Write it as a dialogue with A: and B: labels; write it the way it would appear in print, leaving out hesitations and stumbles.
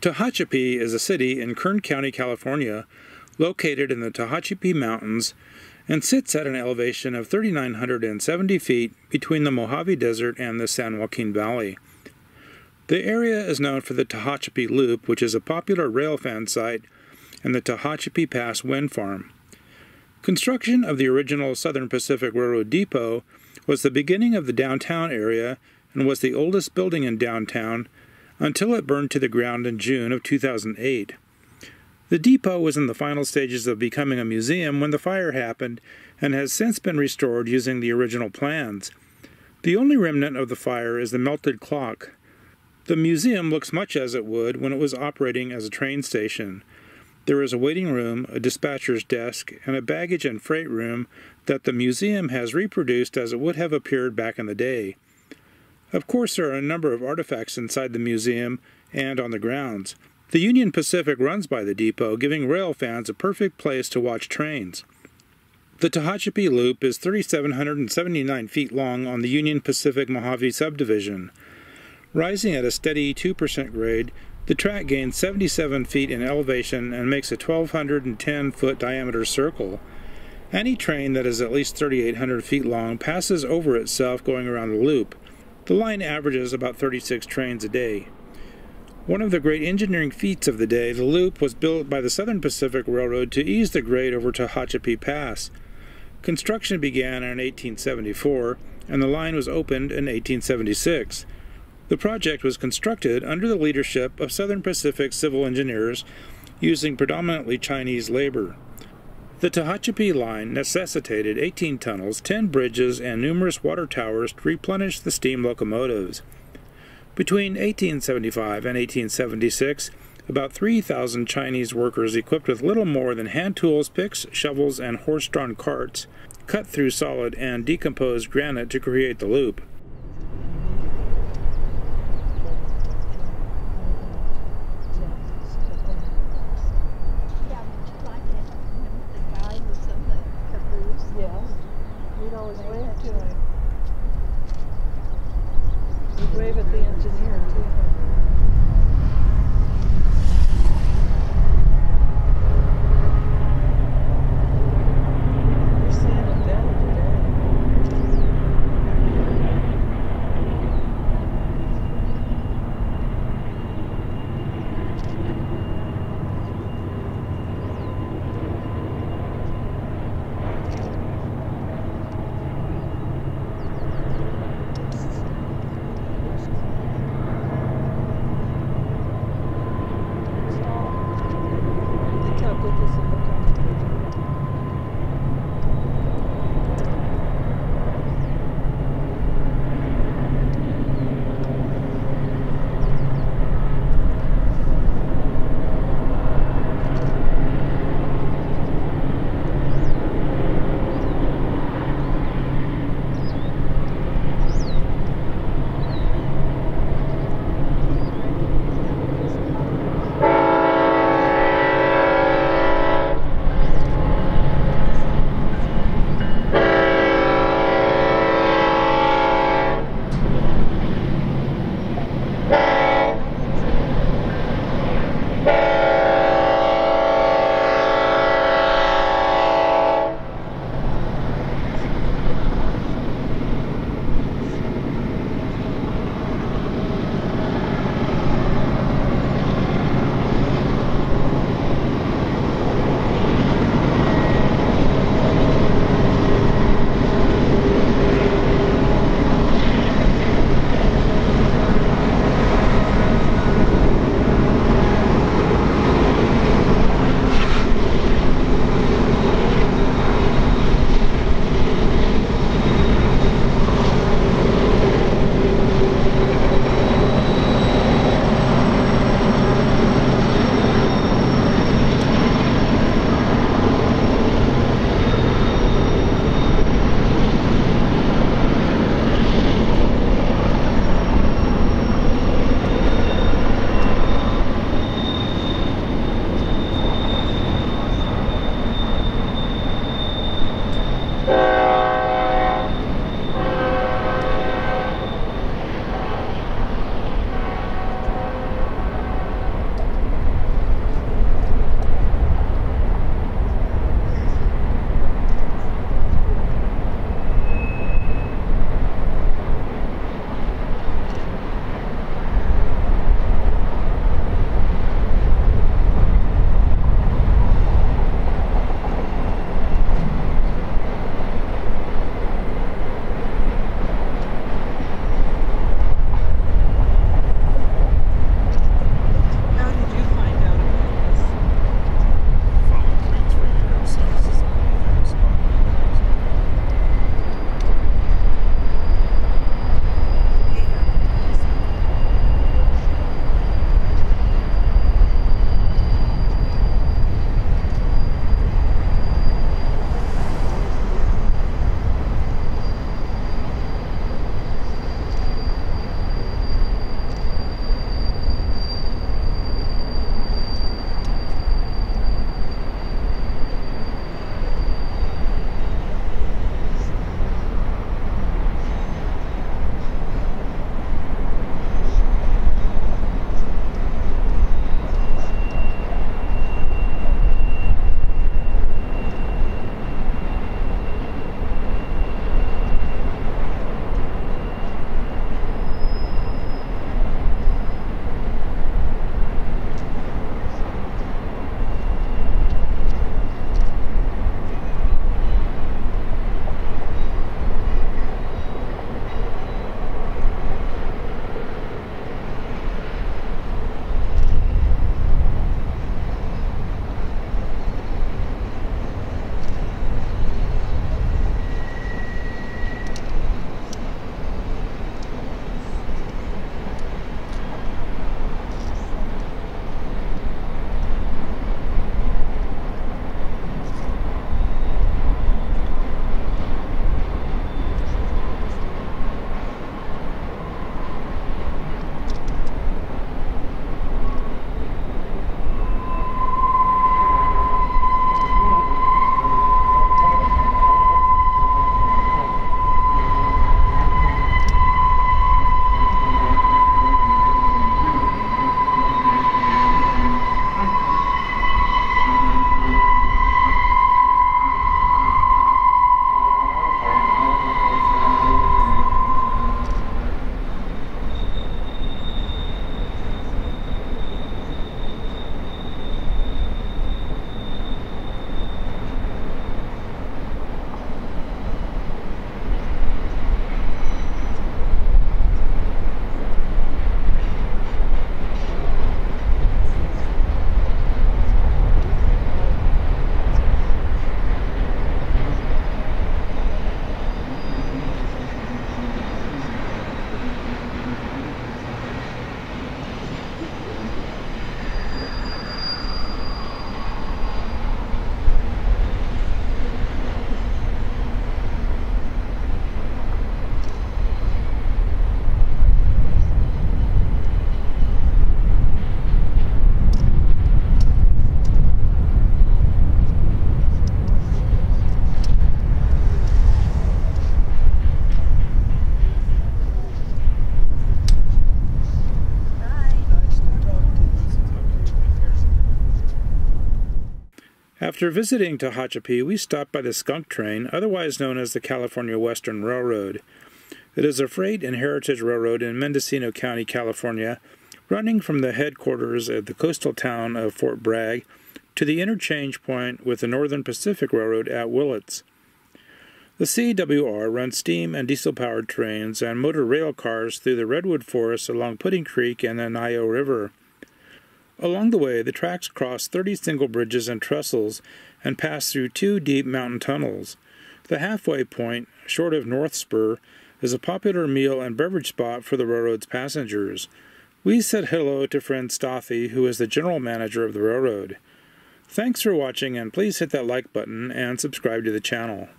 A: Tehachapi is a city in Kern County, California, located in the Tehachapi Mountains, and sits at an elevation of 3,970 feet between the Mojave Desert and the San Joaquin Valley. The area is known for the Tehachapi Loop, which is a popular railfan site, and the Tehachapi Pass Wind Farm. Construction of the original Southern Pacific Railroad depot was the beginning of the downtown area and was the oldest building in downtown until it burned to the ground in June of 2008. The depot was in the final stages of becoming a museum when the fire happened and has since been restored using the original plans. The only remnant of the fire is the melted clock. The museum looks much as it would when it was operating as a train station. There is a waiting room, a dispatcher's desk, and a baggage and freight room that the museum has reproduced as it would have appeared back in the day. Of course, there are a number of artifacts inside the museum and on the grounds. The Union Pacific runs by the depot, giving rail fans a perfect place to watch trains. The Tehachapi Loop is 3,779 feet long on the Union Pacific Mojave subdivision. Rising at a steady 2% grade, the track gains 77 feet in elevation and makes a 1,210-foot diameter circle. Any train that is at least 3,800 feet long passes over itself going around the loop. The line averages about 36 trains a day. One of the great engineering feats of the day, the loop was built by the Southern Pacific Railroad to ease the grade over Tehachapi Pass. Construction began in 1874, and the line was opened in 1876. The project was constructed under the leadership of Southern Pacific civil engineers using predominantly Chinese labor. The Tehachapi line necessitated 18 tunnels, 10 bridges, and numerous water towers to replenish the steam locomotives. Between 1875 and 1876, about 3,000 Chinese workers equipped with little more than hand tools, picks, shovels, and horse-drawn carts cut through solid and decomposed granite to create the loop.
B: Wave at the engineer, too. We're seeing it down today.
A: After visiting Tehachapi, we stopped by the Skunk train, otherwise known as the California Western Railroad. It is a freight and heritage railroad in Mendocino County, California, running from the headquarters at the coastal town of Fort Bragg to the interchange point with the Northern Pacific Railroad at Willits. The CWR runs steam and diesel-powered trains and motor rail cars through the redwood forests along Pudding Creek and the Nio River. Along the way, the tracks cross 30 single bridges and trestles and pass through 2 deep mountain tunnels. The halfway point, short of North Spur, is a popular meal and beverage spot for the railroad's passengers. We said hello to friend Stothy, who is the general manager of the railroad. Thanks for watching, and please hit that like button and subscribe to the channel.